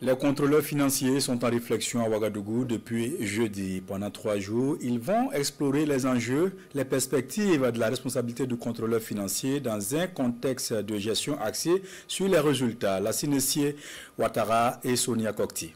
Les contrôleurs financiers sont en réflexion à Ouagadougou depuis jeudi. Pendant 3 jours, ils vont explorer les enjeux, les perspectives de la responsabilité du contrôleur financier dans un contexte de gestion axé sur les résultats. Lassine Sié Ouattara et Sonia Kokti.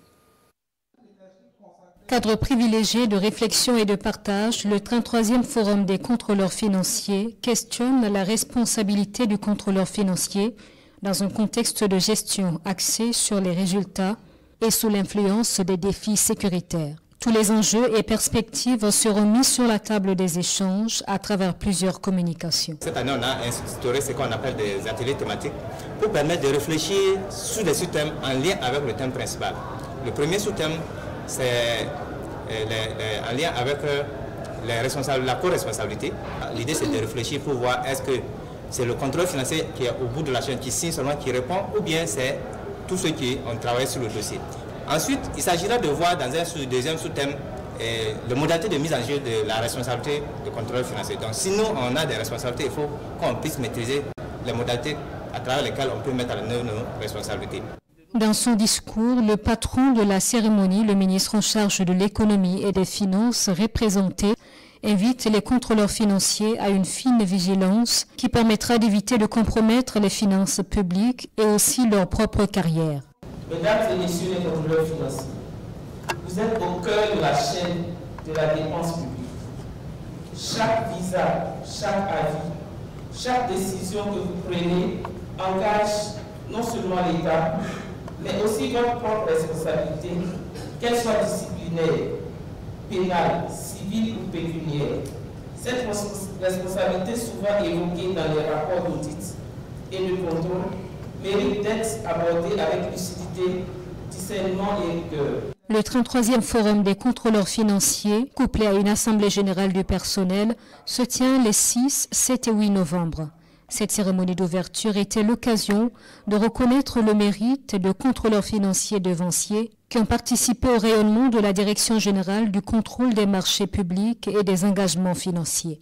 Cadre privilégié de réflexion et de partage, le 33e Forum des contrôleurs financiers questionne la responsabilité du contrôleur financier dans un contexte de gestion axé sur les résultats et sous l'influence des défis sécuritaires. Tous les enjeux et perspectives seront mis sur la table des échanges à travers plusieurs communications. Cette année, on a instauré ce qu'on appelle des ateliers thématiques pour permettre de réfléchir sur des sous-thèmes en lien avec le thème principal. Le premier sous-thème, c'est en lien avec la co-responsabilité. L'idée, c'est de réfléchir pour voir est-ce que c'est le contrôle financier qui est au bout de la chaîne, qui signe seulement, qui répond, ou bien c'est tous ceux qui ont travaillé sur le dossier. Ensuite, il s'agira de voir dans un deuxième sous-thème les modalités de mise en jeu de la responsabilité du contrôleur financier. Donc si nous, on a des responsabilités, il faut qu'on puisse maîtriser les modalités à travers lesquelles on peut mettre en œuvre nos responsabilités. Dans son discours, le patron de la cérémonie, le ministre en charge de l'économie et des finances représenté, invite les contrôleurs financiers à une fine vigilance qui permettra d'éviter de compromettre les finances publiques et aussi leur propre carrière. Mesdames et messieurs les contrôleurs financiers, vous êtes au cœur de la chaîne de la dépense publique. Chaque visa, chaque avis, chaque décision que vous prenez engage non seulement l'État, mais aussi votre propre responsabilité, qu'elle soit disciplinaire, pénale, civile ou pécuniaire. Cette responsabilité, souvent évoquée dans les rapports d'audit et de contrôle, mérite d'être abordée avec lucidité, discernement et rigueur. Le 33e Forum des contrôleurs financiers, couplé à une assemblée générale du personnel, se tient les 6, 7 et 8 novembre. Cette cérémonie d'ouverture était l'occasion de reconnaître le mérite de contrôleurs financiers devanciers qui ont participé au rayonnement de la Direction générale du contrôle des marchés publics et des engagements financiers.